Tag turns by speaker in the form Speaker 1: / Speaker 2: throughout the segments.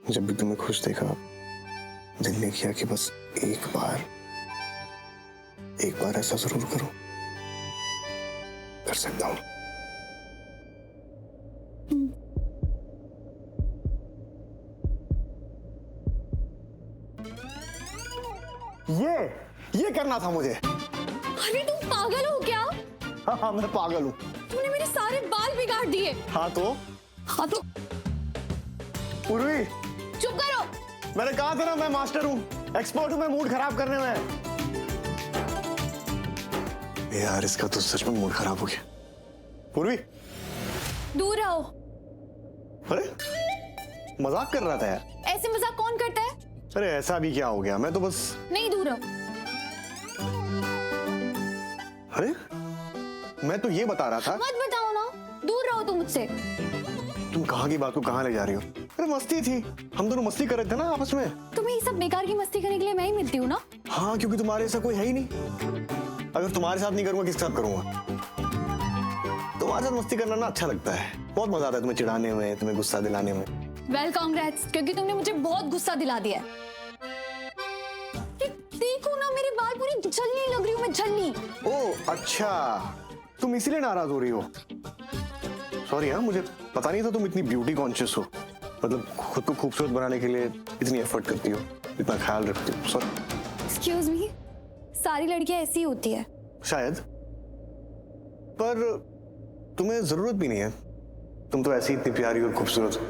Speaker 1: जब भी तुम्हें खुश देखा दिल ने किया कि बस एक बार ऐसा जरूर करूं। कर सकता हूं। ये करना था मुझे।
Speaker 2: अरे तुम पागल हो क्या?
Speaker 1: हाँ, मैं पागल हूँ।
Speaker 2: तुमने मेरे सारे बाल बिगाड़ दिए।
Speaker 1: हाँ तो पूर्वी
Speaker 2: चुप करो।
Speaker 1: मैंने कहा था ना मैं मास्टर हूँ, एक्सपर्ट हूँ मैं मूड खराब करने में। यार इसका तो सच में मूड खराब हो गया। पूर्वी
Speaker 2: दूर रहो।
Speaker 1: अरे मजाक कर रहा था यार।
Speaker 2: ऐसे मजाक कौन करता है?
Speaker 1: अरे ऐसा भी क्या हो गया, मैं तो बस।
Speaker 2: नहीं, दूर रहो।
Speaker 1: अरे मैं तो ये बता रहा था।
Speaker 2: मत बताओ ना, दूर रहो तुम मुझसे।
Speaker 1: तुम कहाँ की बात को कहाँ ले जा रही हो? अरे मस्ती थी, हम दोनों मस्ती कर रहे थे ना आपस में।
Speaker 2: तुम्हें ये सब बेकार की मस्ती करने के लिए मैं ही मिलती हूँ ना।
Speaker 1: हाँ क्योंकि तुम्हारे ऐसा कोई है ही नहीं। अगर तुम्हारे साथ नहीं करूंगा किसके साथ करूंगा? तुम्हारे साथ मस्ती करना ना अच्छा लगता है, बहुत मजा आता है तुम्हें चिढ़ाने में, तुम्हें गुस्सा दिलाने में।
Speaker 2: वेल कांग्रेट्स, क्योंकि तुमने मुझे बहुत गुस्सा दिला दिया है। देखो ना मेरे बाल पूरी जलने लग रही हूँ मैं, जलनी।
Speaker 1: ओह अच्छा, तुम इसीलिए नाराज हो रही हो। सॉरी हाँ, मुझे पता नहीं था तुम इतनी ब्यूटी कॉन्शियस हो। मतलब खुद को खूबसूरत बनाने के लिए इतनी एफर्ट करती हो, इतना ख्याल रखती हो। सॉरी।
Speaker 2: एक्सक्यूज मी, सारी लड़कियां ऐसी होती है
Speaker 1: शायद, पर तुम्हें जरूरत भी नहीं है। तुम तो ऐसी इतनी प्यारी और खूबसूरत हो।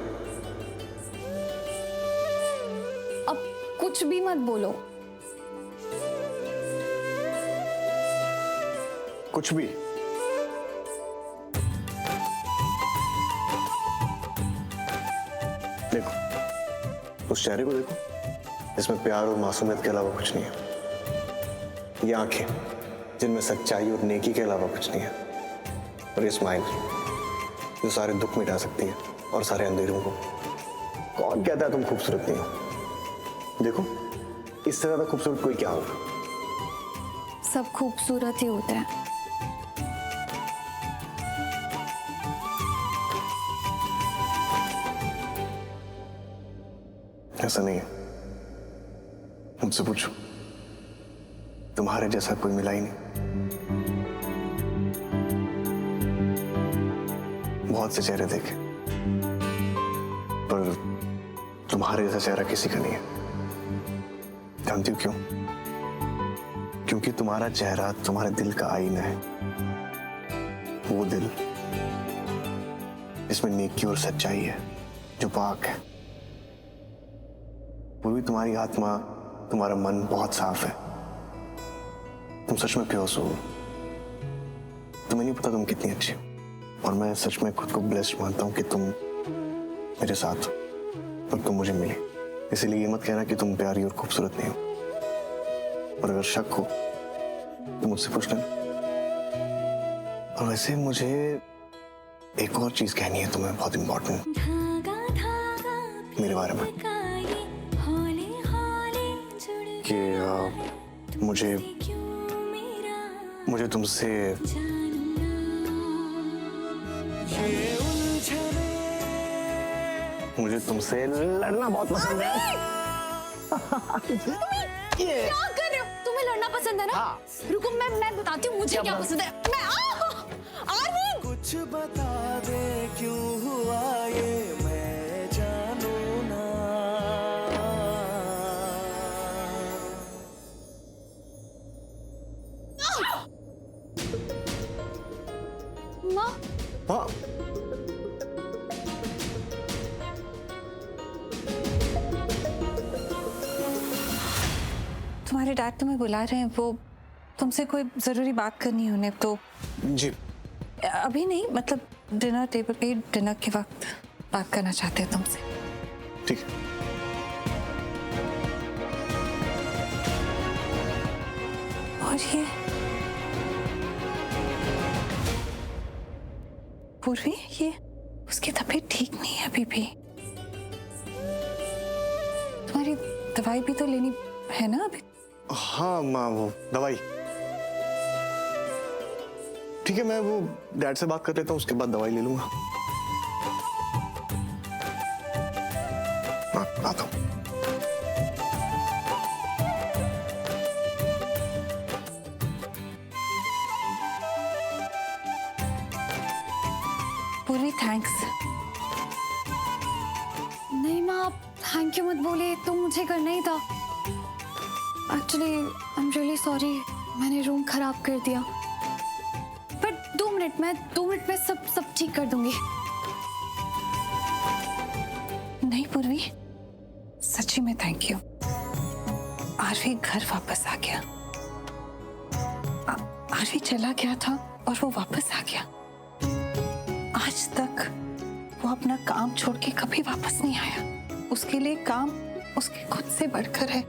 Speaker 2: अब कुछ भी मत बोलो।
Speaker 1: कुछ भी? देखो उस चेहरे को देखो, इसमें प्यार और मासूमियत के अलावा कुछ नहीं है। ये आंखें जिनमें सच्चाई और नेकी के अलावा कुछ नहीं है। और ये स्माइल जो सारे दुख मिटा सकती है और सारे अंधेरों को। कौन कहता है तुम खूबसूरत नहीं हो? देखो इससे ज्यादा खूबसूरत कोई क्या होगा?
Speaker 2: सब खूबसूरत ही होते हैं।
Speaker 1: ऐसा नहीं है, मुझसे पूछो, तुम्हारे जैसा कोई मिला ही नहीं। बहुत से चेहरे देखे, पर तुम्हारे जैसा चेहरा किसी का नहीं है। जानती हो क्यों? क्योंकि तुम्हारा चेहरा तुम्हारे दिल का आईना है। वो दिल जिसमें नेकी और सच्चाई है, जो पाक है। पूर्वी तुम्हारी आत्मा, तुम्हारा मन बहुत साफ है। तुम सच में प्योर हो। तुम्हें नहीं पता तुम कितनी अच्छी हो। और मैं सच में खुद को ब्लेस्ड मानता हूं कि तुम मेरे साथ हो और तुम मुझे मिली। इसीलिए ये मत कहना कि तुम प्यारी और खूबसूरत नहीं हो। और अगर शक हो तो मुझसे पूछ लेना। और वैसे मुझे एक और चीज कहनी है तुम्हें, बहुत इंपॉर्टेंट, मेरे बारे में। कि मुझे तुमसे लड़ना बहुत पसंद है।
Speaker 2: क्या कर रहे हो? तुम्हें लड़ना पसंद है ना?
Speaker 1: हाँ।
Speaker 2: रुको मैं बताती हूँ मुझे क्या पसंद है। आर्मी
Speaker 3: कुछ बता दे क्यों हुआ ये, मैं जानू ना।
Speaker 2: माँ,
Speaker 1: हाँ
Speaker 4: तुम्हारे डैड तुम्हें बुला रहे हैं, वो तुमसे कोई जरूरी बात करनी है उन्हें। तो
Speaker 1: जी,
Speaker 4: अभी नहीं, मतलब डिनर टेबल पे डिनर के वक्त बात करना चाहते हैं तुमसे।
Speaker 1: ठीक है।
Speaker 4: और ये पूर्वी, ये उसकी तबीयत ठीक नहीं है अभी भी। तुम्हारी दवाई भी तो लेनी है ना अभी?
Speaker 1: हाँ माँ, वो दवाई ठीक है, मैं वो डैड से बात कर लेता हूँ, उसके बाद दवाई ले लूंगा। हाँ आता हूँ।
Speaker 4: पूरी थैंक्स।
Speaker 2: नहीं माँ, आप थैंक यू मत बोले, तो मुझे करना ही था। Actually I am really sorry, मैंने रूम खराब कर दिया। बट 2 मिनट में सब ठीक कर दूंगी।
Speaker 4: नहीं पूर्वी, सच्ची में थैंक यू। आरवी घर वापस आ गया। आरवी चला गया था और वो वापस आ गया। आज तक वो अपना काम छोड़ के कभी वापस नहीं आया। उसके लिए काम उसके खुद से बढ़कर है।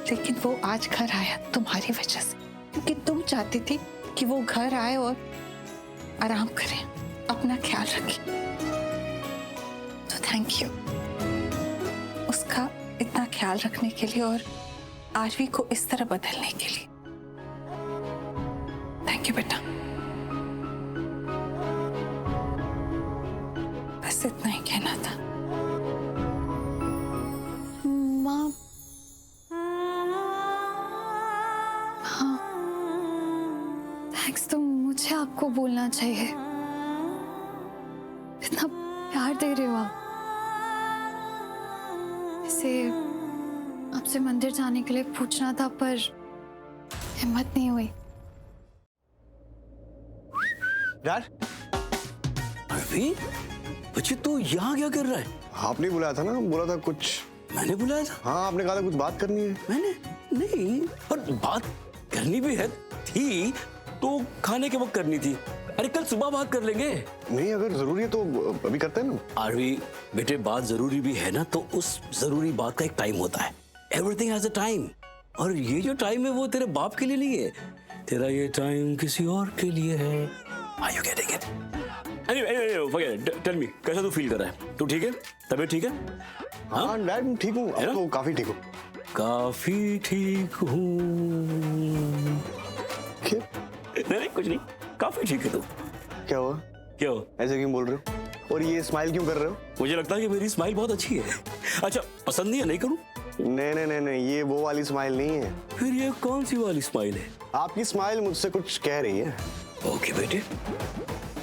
Speaker 4: लेकिन वो आज घर आया तुम्हारी वजह से, क्योंकि तुम चाहती थी कि वो घर आए और आराम करे, अपना ख्याल रखे। तो थैंक यू उसका इतना ख्याल रखने के लिए और आरवी को इस तरह बदलने के लिए। थैंक यू बेटा। बस इतना ही कहना था।
Speaker 2: माँ, हाँ, थैंक्स तो मुझे आपको बोलना चाहिए। इतना प्यार दे रहे हो आप। इसे आपसे मंदिर जाने के लिए पूछना था, पर हिम्मत नहीं हुई।
Speaker 1: डैड,
Speaker 5: आरवी, बच्चे तू यहाँ क्या कर रहा है?
Speaker 1: आपने बुलाया था ना, बोला था कुछ।
Speaker 5: मैंने बुलाया था?
Speaker 1: हाँ, आपने कहा था कुछ बात करनी है।
Speaker 5: मैंने नहीं, पर बात करनी भी है थी तो खाने के वक्त करनी थी। अरे कल सुबह बात कर लेंगे।
Speaker 1: नहीं, अगर जरूरी है तो अभी करते हैं ना।
Speaker 5: आरवी बेटे, बात जरूरी भी है ना, तो उस जरूरी बात का एक टाइम होता है। Everything has a time. और ये जो टाइम है वो तेरे बाप के लिए नहीं है, तेरा ये टाइम किसी और के लिए है। Are you getting it? Anyway, forget it. Tell me, कैसा तू फील कर रहा है? तू ठीक है? तबीयत ठीक है?
Speaker 1: हाँ डैड, ठीक हूँ। अब तो काफी ठीक हूँ।
Speaker 5: काफी ठीक हूँ।
Speaker 1: क्या?
Speaker 5: नहीं कुछ नहीं, काफी ठीक है तू।
Speaker 1: क्या हुआ?
Speaker 5: क्या हो?
Speaker 1: ऐसे क्यों बोल रहे हो? और ये स्माइल क्यों कर रहे हो?
Speaker 5: मुझे लगता है कि मेरी स्माइल बहुत अच्छी है। अच्छा, पसंद नहीं है? नहीं करूँ?
Speaker 1: नहीं, ये वो वाली स्माइल नहीं है।
Speaker 5: फिर ये कौन सी वाली स्माइल है?
Speaker 1: आपकी स्माइल मुझसे कुछ कह रही है।
Speaker 5: ओके बेटे,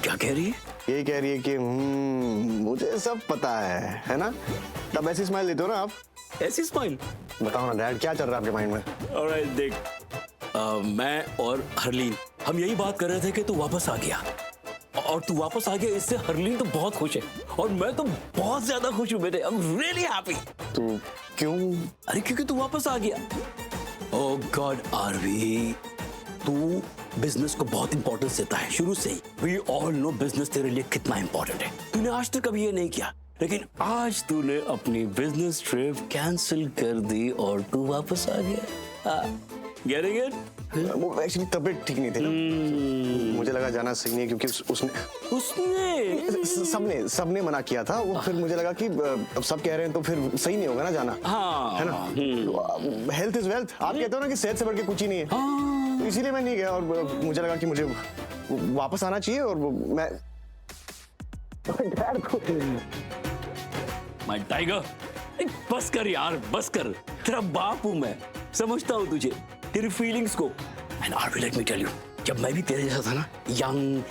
Speaker 5: क्या कह रही है?
Speaker 1: ये कह रही है कि मुझे सब पता है ना? तब ऐसी स्माइल देते हो ना आप।
Speaker 5: ऐसी स्माइल?
Speaker 1: बताओ ना डैड, क्या चल रहा है आपके माइंड में?
Speaker 5: ऑलराइट, देख, मैं और हरलीन हम यही बात कर रहे थे कि तू वापस आ गया, और तू वापस आ गया, इससे हरलीन तो बहुत खुश है और मैं तो बहुत ज्यादा खुश हूँ बेटे। I am really happy.
Speaker 1: तो क्यों?
Speaker 5: अरे क्योंकि तू वापस आ गया। ओह गॉड आरवी, तू बिजनेस को बहुत इंपॉर्टेंस देता है शुरू से ही। वी ऑल नो बिजनेस तेरे लिए कितना इंपॉर्टेंट है। तूने आज तक कभी ये नहीं किया, लेकिन आज तूने अपनी बिजनेस ट्रिप कैंसिल कर दी और तू वापस आ गया। Getting it?
Speaker 1: वो एक्चुअली तबीयत ठीक नहीं थी ना। मुझे लगा जाना सही नहीं, क्योंकि उसने सबने मना किया था। वो फिर मुझे लगा कि अब सब कह रहे हैं तो फिर सही नहीं होगा ना जाना।
Speaker 5: हाँ,
Speaker 1: है ना? Health is wealth. आप कहते हो ना कि सेहत से बढ़ के कुछ ही नहीं है। तो इसीलिए मैं नहीं गया और मुझे लगा कि मुझे वापस आना चाहिए। और मैं
Speaker 5: माय टाइगर, बस कर यार, बस कर। तेरा बाप हूं मैं, समझता हूं तुझे, तेरी फीलिंग्स को। And Aarvi, let me tell you, जब मैं भी तेरे जैसा था ना, यंग,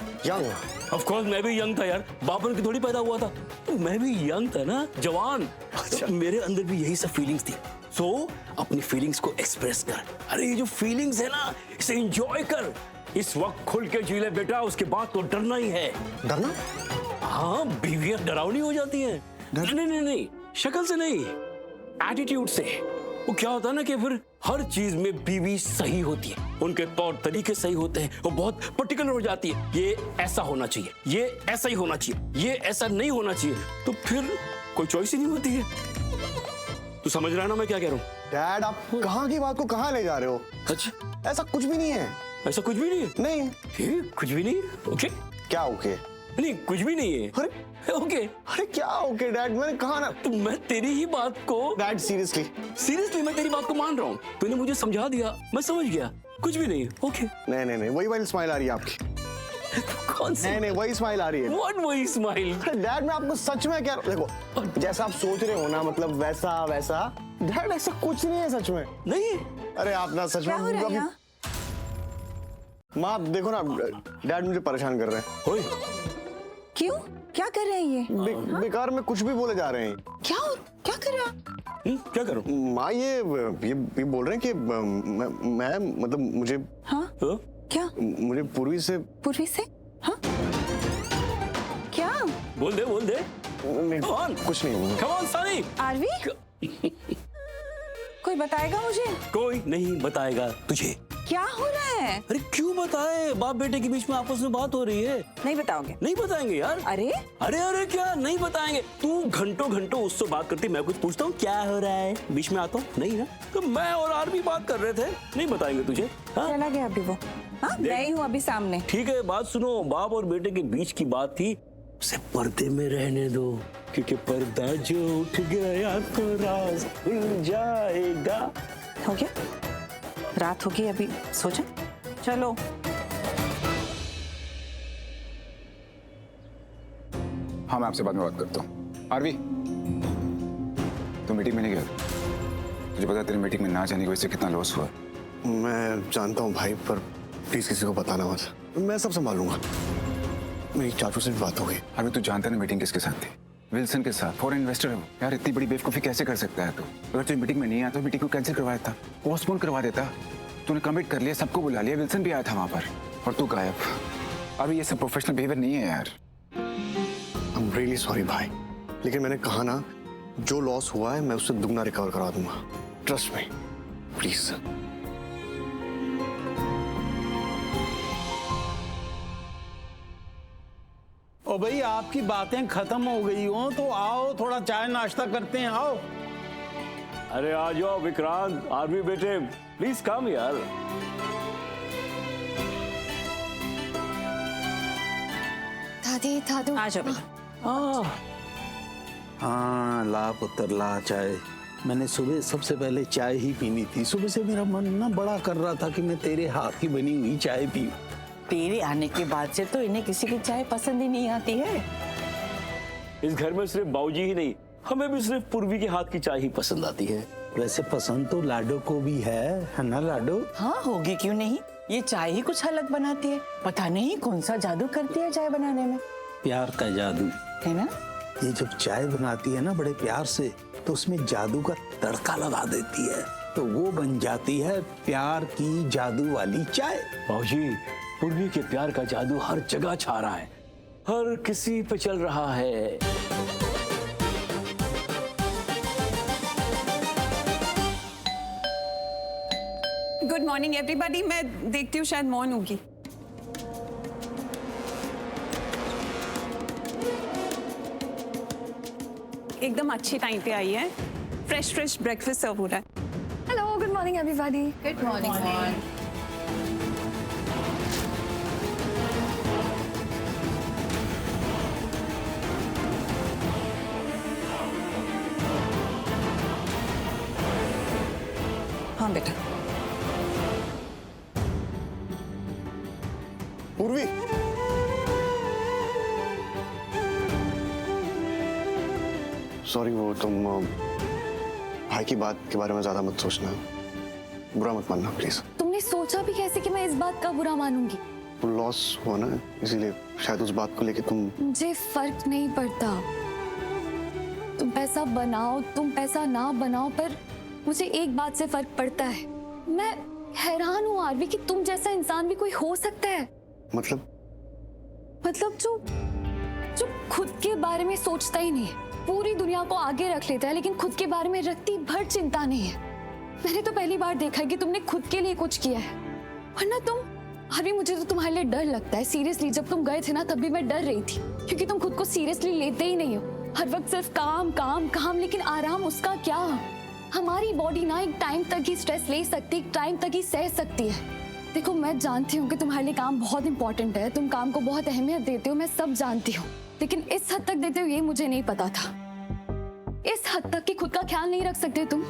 Speaker 5: ऑफ कोर्स मैं भी यंग था यार, बापन की थोड़ी पैदा हुआ था, तो मैं भी यंग था ना, जवान। तो मेरे अंदर भी यही सब फीलिंग्स थी। सो अपनी फीलिंग्स को एक्सप्रेस कर। अरे ये जो फीलिंग्स है ना, इसे एंजॉय कर। इस वक्त खुल के जी ले बेटा, उसके बाद तो डरना ही है।
Speaker 1: डरना?
Speaker 5: हाँ, बीवियां डरावनी हो जाती हैं। नहीं, शक्ल से नहीं, एटीट्यूड से। वो क्या होता है ना कि फिर हर चीज में बीवी सही होती है, उनके तौर तरीके सही होते हैं, वो बहुत पर्टिकुलर हो जाती है। ये ऐसा होना चाहिए, ये ऐसा ही होना चाहिए, ये ऐसा नहीं होना चाहिए, तो फिर कोई चॉइस ही नहीं होती है। तू समझ रहा है ना मैं क्या कह रहा हूँ?
Speaker 1: डैड, आप कहाँ की बात को कहाँ ले जा रहे हो?
Speaker 5: अच्छा,
Speaker 1: ऐसा कुछ भी नहीं है।
Speaker 5: ऐसा कुछ भी नहीं है?
Speaker 1: नहीं।
Speaker 5: कुछ भी नहीं? ओके।
Speaker 1: क्या ओके?
Speaker 5: नहीं, कुछ भी नहीं है।
Speaker 1: अरे
Speaker 5: ओके।
Speaker 1: अरे क्या ओके डैड? मैंने कहा ना।
Speaker 5: तो मैं तेरी ही बात को,
Speaker 1: डैड सीरियसली
Speaker 5: मैं तेरी बात को मान रहा हूँ। तूने मुझे समझा दिया, मैं समझ गया, कुछ भी नहीं है। ओके।
Speaker 1: नहीं, वही वाली स्माइल आ रही है आपकी।
Speaker 5: कौन सी?
Speaker 1: नहीं वही स्माइल आ रही है।
Speaker 5: What वही स्माइल?
Speaker 1: डैड मैं आपको सच में क्या, देखो जैसा आप सोच रहे हो ना, मतलब वैसा डैड ऐसा कुछ नहीं है सच में।
Speaker 5: नहीं।
Speaker 1: अरे आप ना सच
Speaker 4: क्या हो रहा है
Speaker 1: में
Speaker 4: यहाँ?
Speaker 1: माँ देखो ना, डैड मुझे परेशान कर रहे हैं।
Speaker 5: ओए,
Speaker 4: क्यों? क्या कर रहे हैं ये?
Speaker 1: बेकार में कुछ भी बोले जा रहे हैं।
Speaker 4: क्या कर रहा है?
Speaker 5: क्या करूं?
Speaker 1: माँ ये बोल रहे हैं कि मैं मतलब मुझे
Speaker 4: हाँ?
Speaker 5: हाँ?
Speaker 4: क्या?
Speaker 1: मुझे पूर्वी से
Speaker 4: पूर्वी से? हाँ? क्या?
Speaker 5: बोल दे
Speaker 1: नहीं,
Speaker 5: कौन?
Speaker 1: कुछ नहीं।
Speaker 5: Come on, Sunny.
Speaker 4: आरवी? कोई बताएगा मुझे?
Speaker 5: कोई नहीं बताएगा तुझे।
Speaker 4: क्या हो रहा है?
Speaker 5: अरे क्यों बताए, बाप बेटे के बीच में आपस में बात हो रही है।
Speaker 4: नहीं बताओगे?
Speaker 5: नहीं बताएंगे यार।
Speaker 4: अरे
Speaker 5: अरे क्या नहीं बताएंगे? तू घंटों उससे बात करती, मैं कुछ पूछता हूँ क्या हो रहा है, बीच में आता हूँ नहीं ना। तो मैं और आरबी बात कर रहे थे, नहीं बताएंगे तुझे। हाँ?
Speaker 4: चला गया अभी वो। हाँ, मैं ही हूँ अभी सामने।
Speaker 5: ठीक है, बात सुनो, बाप और बेटे के बीच की बात थी, उसे पर्दे में रहने दो, क्योंकि पर्दा जो उठ गया तो राज खुल जाएगा।
Speaker 4: हो गया? रात होगी, अभी सो जा। चलो।
Speaker 6: हाँ मैं आपसे बाद में बात करता हूँ। आरवी, तू मीटिंग में नहीं गया? तुझे पता है तेरी मीटिंग में ना जाने की वजह से कितना लॉस हुआ?
Speaker 1: मैं जानता हूँ भाई, पर प्लीज किसी को बताना मत, मैं सब संभाल लूंगा। मेरी चाचू से भी बात हो गई।
Speaker 6: आरवी तू जानता है ना मीटिंग किसके साथ थी? विल्सन के साथ। फॉरेन इन्वेस्टर है वो। यार इतनी बड़ी बेवकूफी कैसे कर सकता है तू? अगर तू मीटिंग में नहीं आया तो मीटिंग को कैंसिल करवा देता, पोस्टपोन करवा देता। तूने कमिट कर लिया, सबको बुला लिया, विल्सन भी आया था वहां पर, और तू गायब। अभी ये सब प्रोफेशनल बिहेवियर नहीं है यार।
Speaker 1: आई एम रियली सॉरी भाई, लेकिन मैंने कहा ना, जो लॉस हुआ है मैं उससे दुगना रिकवर करवा दूंगा। Trust me, please.
Speaker 7: ओ भाई आपकी बातें खत्म हो गई हो तो आओ थोड़ा चाय नाश्ता करते हैं, आओ।
Speaker 5: अरे आ जाओ विक्रांत, आरबी बेटे, प्लीज कम यार।
Speaker 2: दादू
Speaker 4: आ जाओ बेटा।
Speaker 7: हाँ ला पुत्र ला चाय। मैंने सुबह सबसे पहले चाय ही पीनी थी। सुबह से मेरा मन ना बड़ा कर रहा था कि मैं तेरे हाथ की बनी हुई चाय पीऊं।
Speaker 8: तेरे आने के बाद से तो इन्हें किसी की चाय पसंद ही नहीं आती है।
Speaker 5: इस घर में सिर्फ बाबूजी ही नहीं, हमें भी सिर्फ पूर्वी के हाथ की चाय ही पसंद आती है।
Speaker 7: वैसे पसंद तो लाडो को भी है ना लाडो?
Speaker 8: हाँ होगी क्यों नहीं, ये चाय ही कुछ अलग बनाती है। पता नहीं कौन सा जादू करती है चाय बनाने में।
Speaker 7: प्यार का जादू
Speaker 8: है ना?
Speaker 7: ये जब चाय बनाती है ना बड़े प्यार से, तो उसमें जादू का तड़का लगा देती है, तो वो बन जाती है प्यार की जादू वाली चाय।
Speaker 5: बाबूजी, पूर्वी के प्यार का जादू हर जगह छा रहा है, हर किसी पे चल रहा है।
Speaker 9: Good morning everybody. मैं देखती हूँ शायद मौन होगी। एकदम अच्छी टाइम पे आई है, फ्रेश ब्रेकफास्ट सर्व हो रहा है।
Speaker 2: Hello, good morning everybody.
Speaker 4: Good morning. हाँ बेटा।
Speaker 1: पूर्वी, सॉरी, वो तुम भाई की बात के बारे में ज्यादा मत सोचना, बुरा मत मानना प्लीज।
Speaker 2: तुमने सोचा भी कैसे कि मैं इस बात का बुरा मानूंगी?
Speaker 1: वो लॉस हुआ ना, इसीलिए शायद उस बात को लेके तुम।
Speaker 2: मुझे फर्क नहीं पड़ता, तुम पैसा बनाओ तुम पैसा ना बनाओ, पर मुझे एक बात से फर्क पड़ता है। मैं हैरान हूँ आरवी कि तुम जैसा इंसान भी कोई हो सकता है।
Speaker 1: मतलब
Speaker 2: जो खुद के बारे में सोचता ही नहीं है, पूरी दुनिया को आगे रख लेता है, लेकिन खुद के बारे में रत्ती भर चिंता नहीं है। मैंने तो पहली बार देखा है कि तुमने खुद के लिए कुछ किया है, वरना तुम। अभी मुझे तो तुम्हारे लिए डर लगता है, सीरियसली। जब तुम गए थे ना, तब भी मैं डर रही थी, क्योंकि तुम खुद को सीरियसली लेते ही नहीं हो। हर वक्त सिर्फ काम काम काम, लेकिन आराम उसका क्या? हमारी बॉडी ना एक टाइम तक ही स्ट्रेस ले सकती है, एक टाइम तक ही सह सकती है। देखो, मैं जानती हूँ कि तुम्हारे लिए काम बहुत इंपॉर्टेंट है, तुम काम को बहुत अहमियत देते हो, मैं सब जानती हूँ, लेकिन इस हद तक देते हो ये मुझे नहीं पता था। इस हद तक कि खुद का ख्याल नहीं रख सकते तुम।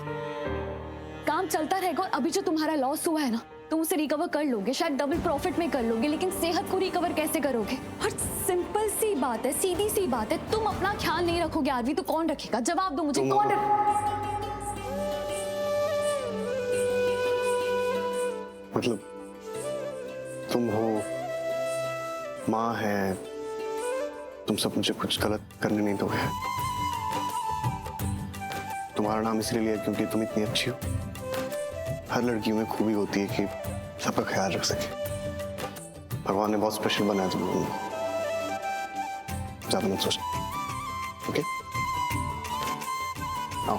Speaker 2: काम चलता रहेगा, और अभी जो तुम्हारा लॉस हुआ है ना, तुम उसे रिकवर कर लोगे, शायद डबल प्रॉफिट में कर लोगे, लेकिन सेहत को रिकवर कैसे करोगे? और सिंपल सी बात है, सीधी सी बात है, तुम अपना ख्याल नहीं रखोगे आरवी तो कौन रखेगा? जवाब दो मुझे, कौन
Speaker 1: मतलब तुम हो, माँ है, तुम सब मुझे कुछ गलत करने नहीं दोगे। तुम्हारा नाम इसलिए लिया क्योंकि तुम इतनी अच्छी हो। हर लड़की में खूबी होती है कि सबका ख्याल रख सके। भगवान ने बहुत स्पेशल बनाया तुम लोगों को। ज्यादा मत सोच, ओके? आओ।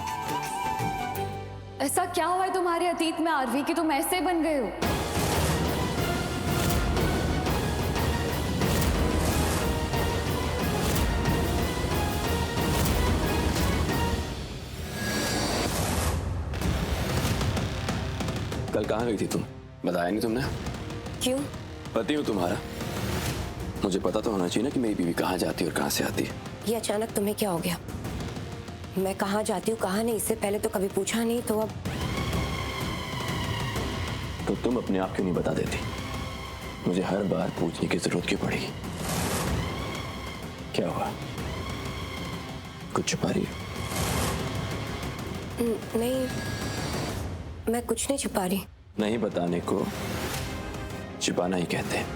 Speaker 2: ऐसा क्या हुआ है तुम्हारे अतीत में आरवी कि तुम ऐसे बन गए हो?
Speaker 5: कल कहाँ गई थी तुम? बताया नहीं तुमने?
Speaker 10: क्यों?
Speaker 5: पति हूँ तुम्हारा, मुझे पता तो होना चाहिए ना कि मेरी बीवी कहाँ जाती है और कहाँ से आती है।
Speaker 10: ये अचानक तुम्हें क्या हो गया? मैं कहाँ जाती हूँ कहाँ नहीं, इससे पहले तो कभी पूछा नहीं, तो अब
Speaker 5: तो तुम अपने आप क्यों नहीं बता देती? मुझे हर बार पूछने की जरूरत क्यों पड़ेगी? क्या हुआ? कुछ छुपा रही हो?
Speaker 10: नहीं, मैं कुछ नहीं छुपा रही।
Speaker 5: नहीं बताने को छुपाना ही कहते हैं,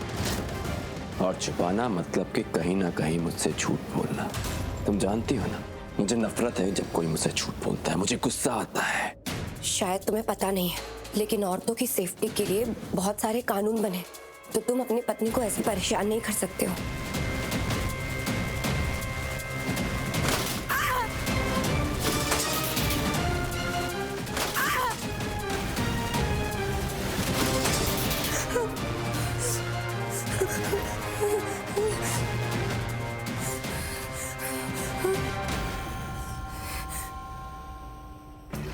Speaker 5: और छुपाना मतलब कि कहीं ना कहीं मुझसे झूठ बोलना। तुम जानती हो ना, मुझे नफरत है जब कोई मुझसे झूठ बोलता है, मुझे गुस्सा आता है।
Speaker 10: शायद तुम्हें पता नहीं है, लेकिन औरतों की सेफ्टी के लिए बहुत सारे कानून बने, तो तुम अपनी पत्नी को ऐसे परेशान नहीं कर सकते हो।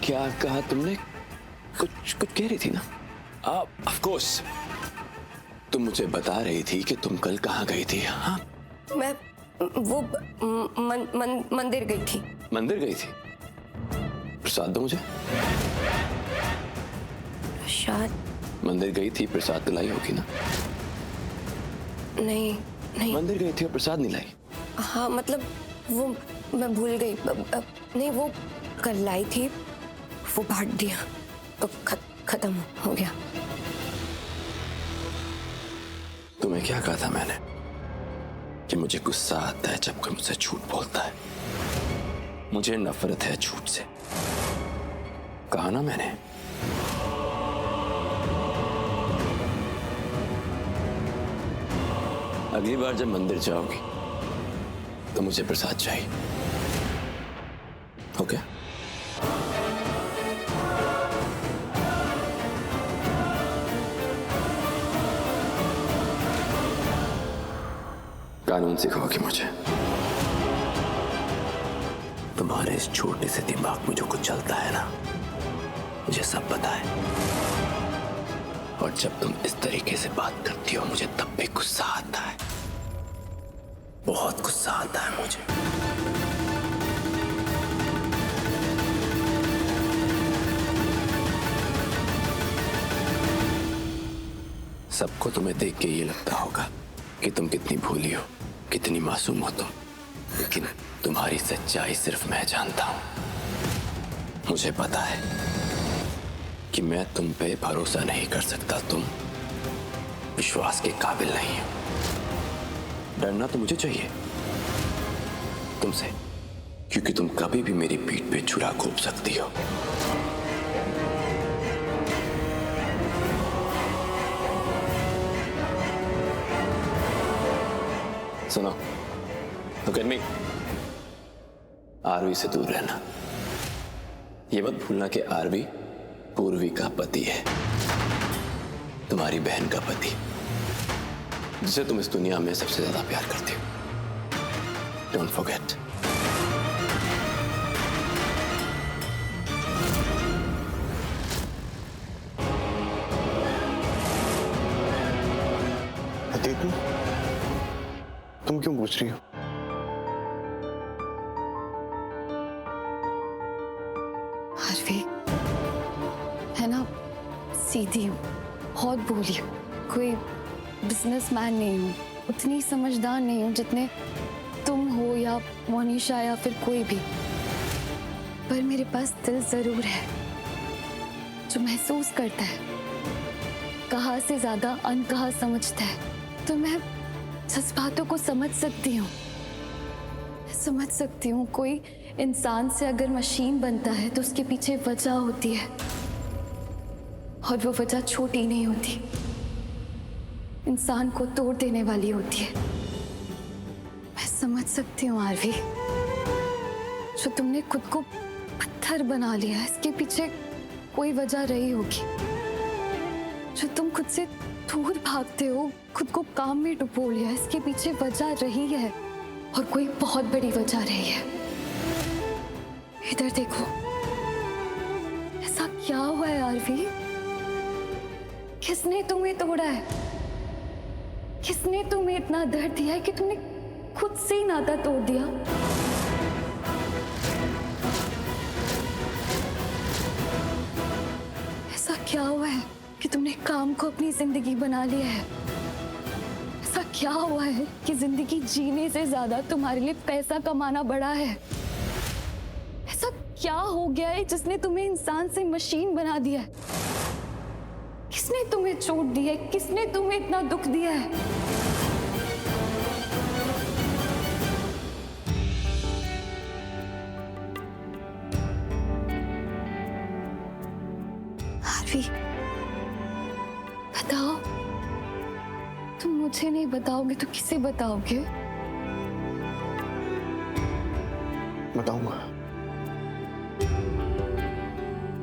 Speaker 5: क्या कहा तुमने? कुछ कुछ कह रही थी ना? ऑफ कोर्स तुम मुझे बता रही थी कि तुम कल कहाँ गई थी। हाँ,
Speaker 10: मैं वो मंदिर गई थी।
Speaker 5: मंदिर गई थी? प्रसाद दो मुझे।
Speaker 10: शायद
Speaker 5: मंदिर गई थी, प्रसाद तो लाई होगी ना?
Speaker 10: नहीं नहीं,
Speaker 5: मंदिर गई थी और प्रसाद नहीं लाई?
Speaker 10: हाँ मतलब वो मैं भूल गई। नहीं, वो कल लाई थी, वो बांट दिया तो खत्म हो गया।
Speaker 5: तुम्हें क्या कहा था मैंने कि मुझे गुस्सा आता है जब कोई मुझसे झूठ बोलता है, मुझे नफरत है झूठ से। कहा ना मैंने। अगली बार जब मंदिर जाओगी तो मुझे प्रसाद चाहिए, ओके? कानून सिखाओगी मुझे? तुम्हारे इस छोटे से दिमाग में जो कुछ चलता है ना, मुझे सब पता है। और जब तुम इस तरीके से बात करती हो मुझे तब भी गुस्सा आता है, बहुत गुस्सा आता है मुझे। सबको तुम्हें देख के ये लगता होगा कि तुम कितनी भोली हो, कितनी मासूम हो तुम, लेकिन तुम्हारी सच्चाई सिर्फ मैं जानता हूं। मुझे पता है कि मैं तुम पे भरोसा नहीं कर सकता, तुम विश्वास के काबिल नहीं हो। डरना तो मुझे चाहिए तुमसे, क्योंकि तुम कभी भी मेरी पीठ पे छुरा घोंप सकती हो। सुनो, look at me। आरवी से दूर रहना। ये मत भूलना कि आरवी पूर्वी का पति है, तुम्हारी बहन का पति, जिसे तुम इस दुनिया में सबसे ज्यादा प्यार करती हो। Don't forget.
Speaker 1: तुम क्यों पूछ रही हो?
Speaker 2: आरवी, है ना, सीधी हूँ, बहुत बोली हूँ, कोई बिजनेसमैन नहीं हूँ, उतनी समझदार नहीं हूँ जितने तुम हो या मोनिशा या फिर कोई भी। पर मेरे पास दिल जरूर है जो महसूस करता है, कहा से ज्यादा अनकहा समझता है। तो मैं जज्बातों को समझ सकती हूँ, समझ सकती हूँ। कोई इंसान से अगर मशीन बनता है तो उसके पीछे वजह होती है, और वो वजह छोटी नहीं होती, इंसान को तोड़ देने वाली होती है। मैं समझ सकती हूँ आरवी, जो तुमने खुद को पत्थर बना लिया, इसके पीछे कोई वजह रही होगी। जो तुम खुद से दूर भागते हो, खुद को काम में डुबो लिया, इसके पीछे वजह रही है, और कोई बहुत बड़ी वजह रही है। इधर देखो, ऐसा क्या हुआ है आरवी? किसने तुम्हें तोड़ा है? किसने तुम्हें इतना दर्द दिया है कि तुमने खुद से ही नाता तोड़ दिया? ऐसा क्या हुआ है कि तुमने काम को अपनी जिंदगी बना लिया है? ऐसा क्या हुआ है कि जिंदगी जीने से ज्यादा तुम्हारे लिए पैसा कमाना बड़ा है? ऐसा क्या हो गया है जिसने तुम्हें इंसान से मशीन बना दिया है? किसने तुम्हें चोट दी है? किसने तुम्हें इतना दुख दिया है? आरवी, बताओ। तुम मुझे नहीं बताओगे तो किसे बताओगे?
Speaker 1: बताऊंगा,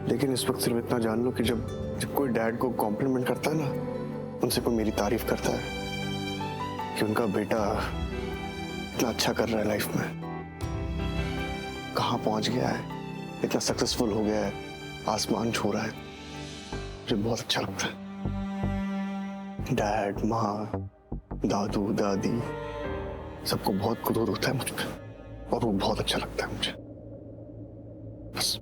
Speaker 1: लेकिन इस वक्त सिर्फ इतना जान लो कि जब कोई डैड को कॉम्प्लीमेंट करता है ना, उनसे कोई मेरी तारीफ करता है कि उनका बेटा इतना अच्छा कर रहा है लाइफ में, कहाँ पहुंच गया है, इतना सक्सेसफुल हो गया है, आसमान छू रहा है, मुझे बहुत अच्छा लगता है। डैड, माँ, दादू, दादी, सबको बहुत गुरूर होता है मुझ पे, और वो बहुत अच्छा लगता है मुझे। बस